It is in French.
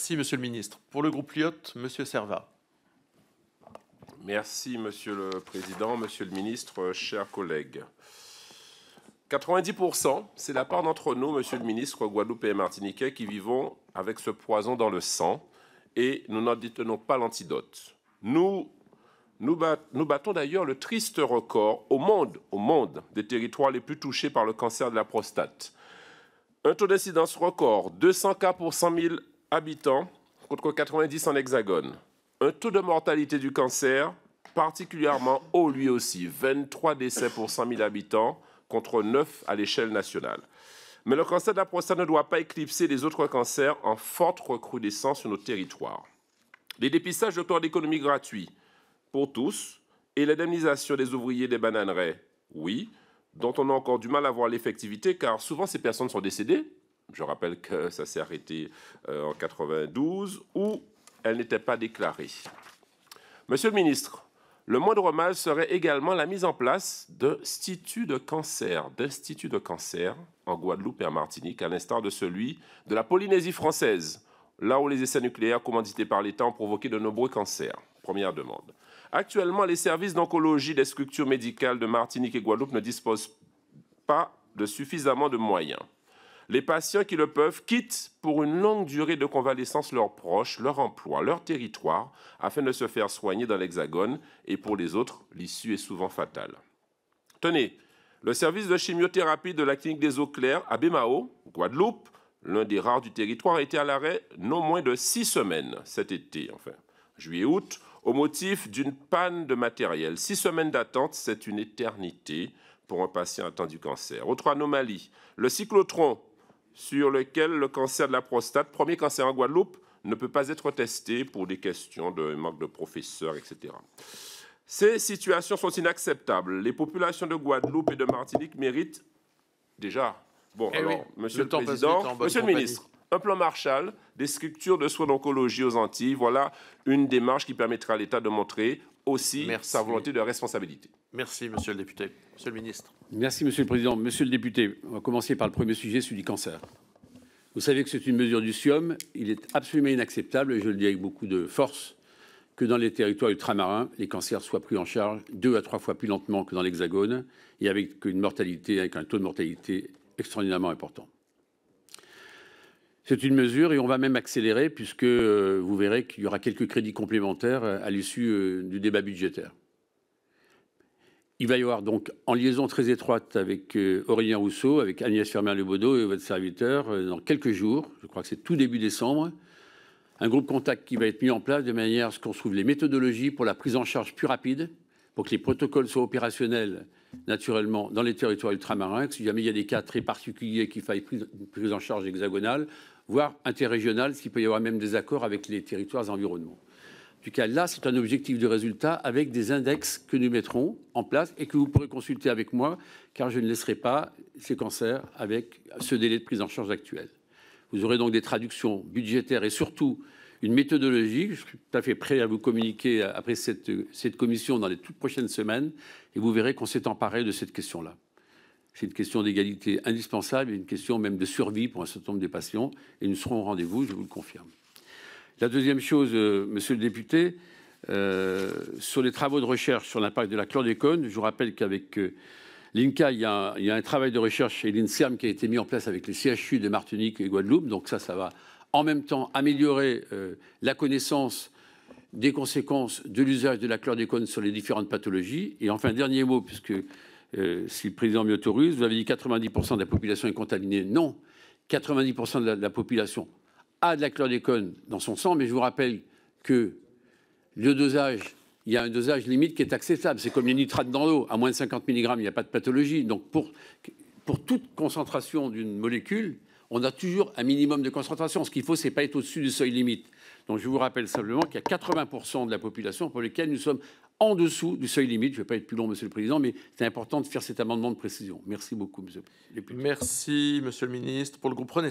Merci, Monsieur le Ministre. Pour le groupe Lyot, Monsieur Servat. Merci, Monsieur le Président, Monsieur le Ministre, chers collègues. 90%, c'est la part d'entre nous, Monsieur le Ministre, Guadeloupe et Martiniquais, qui vivons avec ce poison dans le sang et nous n'en détenons pas l'antidote. Nous battons d'ailleurs le triste record au monde des territoires les plus touchés par le cancer de la prostate. Un taux d'incidence record, 200 cas pour 100 000 habitants, contre 90 en hexagone. Un taux de mortalité du cancer particulièrement haut lui aussi, 23 décès pour 100 000 habitants, contre 9 à l'échelle nationale. Mais le cancer de la prostate ne doit pas éclipser les autres cancers en forte recrudescence sur nos territoires. Les dépistages de chlordéconomie gratuits pour tous et l'indemnisation des ouvriers des bananeraies, oui, dont on a encore du mal à voir l'effectivité, car souvent ces personnes sont décédées. Je rappelle que ça s'est arrêté en 92, où elles n'étaient pas déclarées. Monsieur le ministre, le moindre mal serait également la mise en place d'instituts de cancer, en Guadeloupe et en Martinique, à l'instar de celui de la Polynésie française, là où les essais nucléaires commandités par l'État ont provoqué de nombreux cancers. Première demande. Actuellement, les services d'oncologie des structures médicales de Martinique et Guadeloupe ne disposent pas de suffisamment de moyens. Les patients qui le peuvent quittent pour une longue durée de convalescence leurs proches, leur emploi, leur territoire, afin de se faire soigner dans l'Hexagone, et pour les autres, l'issue est souvent fatale. Tenez, le service de chimiothérapie de la clinique des Eaux Claires à Bémao, Guadeloupe, l'un des rares du territoire, a été à l'arrêt non moins de 6 semaines cet été, juillet-août, au motif d'une panne de matériel. 6 semaines d'attente, c'est une éternité pour un patient atteint du cancer. Autre anomalie, le cyclotron, sur lequel le cancer de la prostate, premier cancer en Guadeloupe, ne peut pas être testé pour des questions de manque de professeurs, etc. Ces situations sont inacceptables. Les populations de Guadeloupe et de Martinique méritent déjà... Monsieur le Président, Monsieur le Ministre, un plan Marshall, des structures de soins d'oncologie aux Antilles, voilà une démarche qui permettra à l'État de montrer aussi sa volonté de responsabilité. Merci, Monsieur le député. Monsieur le Ministre. Merci, Monsieur le Président. Monsieur le député, on va commencer par le premier sujet, celui du cancer. Vous savez que c'est une mesure du SIOM. Il est absolument inacceptable, et je le dis avec beaucoup de force, que dans les territoires ultramarins, les cancers soient pris en charge 2 à 3 fois plus lentement que dans l'Hexagone, et avec un taux de mortalité extraordinairement important. C'est une mesure, et on va même accélérer, puisque vous verrez qu'il y aura quelques crédits complémentaires à l'issue du débat budgétaire. Il va y avoir donc, en liaison très étroite avec Aurélien Rousseau, avec Agnès Firmin-Lebaudot et votre serviteur, dans quelques jours, je crois que c'est tout début décembre, un groupe contact qui va être mis en place de manière à ce qu'on trouve les méthodologies pour la prise en charge plus rapide, pour que les protocoles soient opérationnels naturellement dans les territoires ultramarins, que si jamais il y a des cas très particuliers qu'il faille une prise en charge hexagonale, voire interrégionale, s'il peut y avoir même des accords avec les territoires environnants. En tout cas, là, c'est un objectif de résultat avec des index que nous mettrons en place et que vous pourrez consulter avec moi, car je ne laisserai pas ces cancers avec ce délai de prise en charge actuel. Vous aurez donc des traductions budgétaires et surtout une méthodologie. Je suis tout à fait prêt à vous communiquer après cette commission dans les toutes prochaines semaines et vous verrez qu'on s'est emparé de cette question-là. C'est une question d'égalité indispensable et une question même de survie pour un certain nombre des patients et nous serons au rendez-vous, je vous le confirme. La deuxième chose, monsieur le député, sur les travaux de recherche sur l'impact de la chlordécone, je vous rappelle qu'avec l'INCA, il y a un travail de recherche et l'INSERM qui a été mis en place avec les CHU de Martinique et Guadeloupe. Donc ça va en même temps améliorer la connaissance des conséquences de l'usage de la chlordécone sur les différentes pathologies. Et enfin, dernier mot, puisque si le président m'y autorise, vous avez dit 90% de la population est contaminée. Non, 90% de la population a de la chlordécone dans son sang, mais je vous rappelle que le dosage, il y a un dosage limite qui est acceptable. C'est comme les nitrates dans l'eau. À moins de 50 mg, il n'y a pas de pathologie. Donc, pour toute concentration d'une molécule, on a toujours un minimum de concentration. Ce qu'il faut, c'est pas être au-dessus du seuil limite. Donc, je vous rappelle simplement qu'il y a 80% de la population pour lesquelles nous sommes en dessous du seuil limite. Je ne vais pas être plus long, Monsieur le Président, mais c'est important de faire cet amendement de précision. Merci beaucoup, Monsieur le député. Merci, Monsieur le Ministre. Pour le groupe Renaissance.